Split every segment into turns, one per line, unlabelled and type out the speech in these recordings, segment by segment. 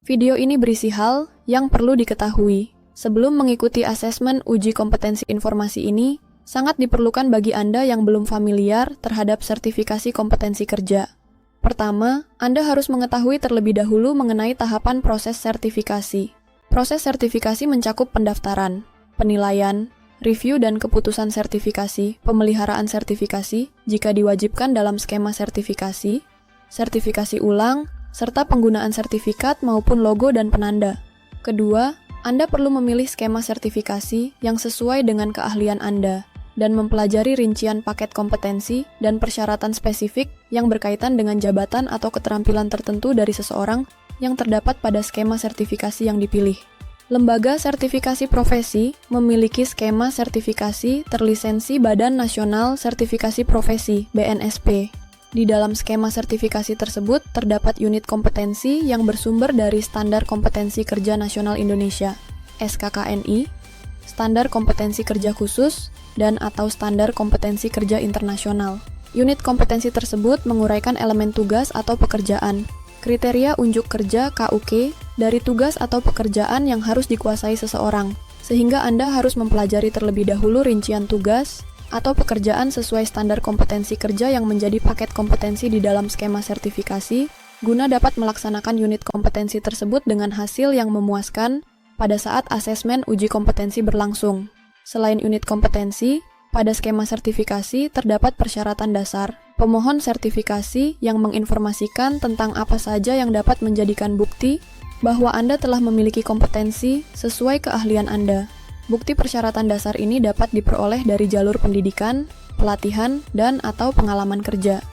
Video ini berisi hal yang perlu diketahui. Sebelum mengikuti asesmen uji kompetensi informasi ini, sangat diperlukan bagi Anda yang belum familiar terhadap sertifikasi kompetensi kerja. Pertama, Anda harus mengetahui terlebih dahulu mengenai tahapan proses sertifikasi. Proses sertifikasi mencakup pendaftaran, penilaian, review dan keputusan sertifikasi, pemeliharaan sertifikasi jika diwajibkan dalam skema sertifikasi, sertifikasi ulang, serta penggunaan sertifikat maupun logo dan penanda. Kedua, Anda perlu memilih skema sertifikasi yang sesuai dengan keahlian Anda dan mempelajari rincian paket kompetensi dan persyaratan spesifik yang berkaitan dengan jabatan atau keterampilan tertentu dari seseorang yang terdapat pada skema sertifikasi yang dipilih. Lembaga sertifikasi profesi memiliki skema sertifikasi terlisensi Badan Nasional Sertifikasi Profesi (BNSP). Di dalam skema sertifikasi tersebut terdapat unit kompetensi yang bersumber dari Standar Kompetensi Kerja Nasional Indonesia (SKKNI), Standar Kompetensi Kerja Khusus, dan atau Standar Kompetensi Kerja Internasional. Unit kompetensi tersebut menguraikan elemen tugas atau pekerjaan, kriteria unjuk kerja KUK dari tugas atau pekerjaan yang harus dikuasai seseorang, sehingga Anda harus mempelajari terlebih dahulu rincian tugas atau pekerjaan sesuai standar kompetensi kerja yang menjadi paket kompetensi di dalam skema sertifikasi, guna dapat melaksanakan unit kompetensi tersebut dengan hasil yang memuaskan pada saat asesmen uji kompetensi berlangsung. Selain unit kompetensi, pada skema sertifikasi terdapat persyaratan dasar. Pemohon sertifikasi yang menginformasikan tentang apa saja yang dapat menjadikan bukti bahwa Anda telah memiliki kompetensi sesuai keahlian Anda. Bukti persyaratan dasar ini dapat diperoleh dari jalur pendidikan, pelatihan, dan atau pengalaman kerja.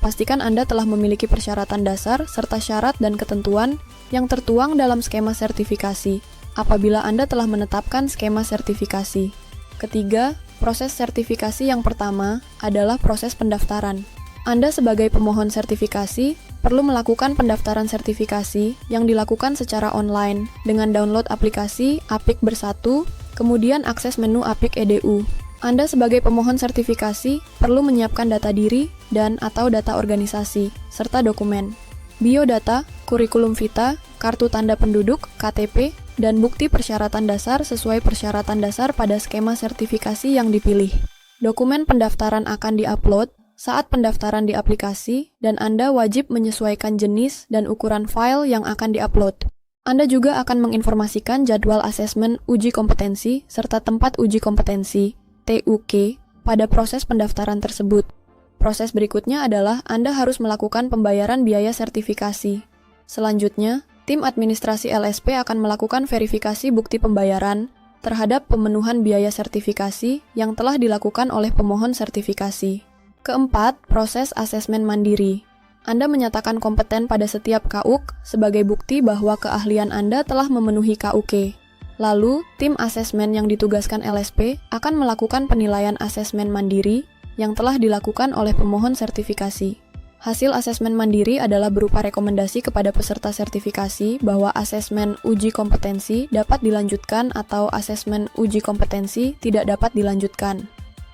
Pastikan Anda telah memiliki persyaratan dasar serta syarat dan ketentuan yang tertuang dalam skema sertifikasi apabila Anda telah menetapkan skema sertifikasi. Ketiga, proses sertifikasi yang pertama adalah proses pendaftaran. Anda sebagai pemohon sertifikasi perlu melakukan pendaftaran sertifikasi yang dilakukan secara online dengan download aplikasi Apik Bersatu, kemudian akses menu Apik EDU. Anda sebagai pemohon sertifikasi perlu menyiapkan data diri dan atau data organisasi, serta dokumen, biodata, kurikulum vitae, kartu tanda penduduk, KTP, dan bukti persyaratan dasar sesuai persyaratan dasar pada skema sertifikasi yang dipilih. Dokumen pendaftaran akan diupload saat pendaftaran di aplikasi dan Anda wajib menyesuaikan jenis dan ukuran file yang akan diupload. Anda juga akan menginformasikan jadwal asesmen uji kompetensi serta tempat uji kompetensi (TUK) pada proses pendaftaran tersebut. Proses berikutnya adalah Anda harus melakukan pembayaran biaya sertifikasi. Selanjutnya, tim administrasi LSP akan melakukan verifikasi bukti pembayaran terhadap pemenuhan biaya sertifikasi yang telah dilakukan oleh pemohon sertifikasi. Keempat, proses asesmen mandiri. Anda menyatakan kompeten pada setiap KUK sebagai bukti bahwa keahlian Anda telah memenuhi KUK. Lalu, tim asesmen yang ditugaskan LSP akan melakukan penilaian asesmen mandiri yang telah dilakukan oleh pemohon sertifikasi. Hasil asesmen mandiri adalah berupa rekomendasi kepada peserta sertifikasi bahwa asesmen uji kompetensi dapat dilanjutkan atau asesmen uji kompetensi tidak dapat dilanjutkan.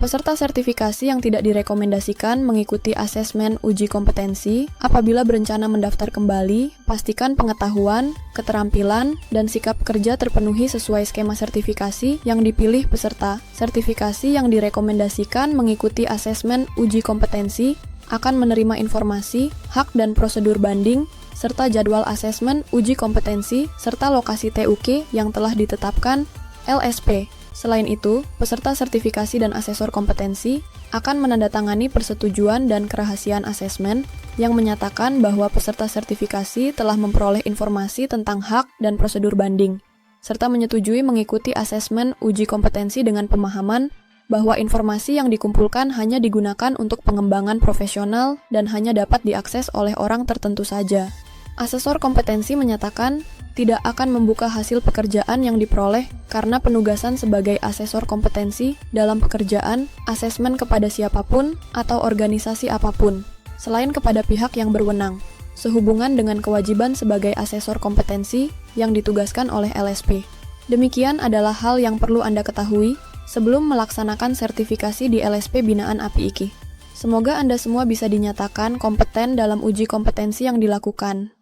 Peserta sertifikasi yang tidak direkomendasikan mengikuti asesmen uji kompetensi apabila berencana mendaftar kembali, pastikan pengetahuan, keterampilan, dan sikap kerja terpenuhi sesuai skema sertifikasi yang dipilih peserta. Sertifikasi yang direkomendasikan mengikuti asesmen uji kompetensi akan menerima informasi, hak dan prosedur banding, serta jadwal asesmen uji kompetensi, serta lokasi TUK yang telah ditetapkan LSP. Selain itu, peserta sertifikasi dan asesor kompetensi akan menandatangani persetujuan dan kerahasiaan asesmen yang menyatakan bahwa peserta sertifikasi telah memperoleh informasi tentang hak dan prosedur banding, serta menyetujui mengikuti asesmen uji kompetensi dengan pemahaman bahwa informasi yang dikumpulkan hanya digunakan untuk pengembangan profesional dan hanya dapat diakses oleh orang tertentu saja. Asesor kompetensi menyatakan tidak akan membuka hasil pekerjaan yang diperoleh karena penugasan sebagai asesor kompetensi dalam pekerjaan, asesmen kepada siapapun atau organisasi apapun, selain kepada pihak yang berwenang, sehubungan dengan kewajiban sebagai asesor kompetensi yang ditugaskan oleh LSP. Demikian adalah hal yang perlu Anda ketahui sebelum melaksanakan sertifikasi di LSP binaan API IKI. Semoga Anda semua bisa dinyatakan kompeten dalam uji kompetensi yang dilakukan.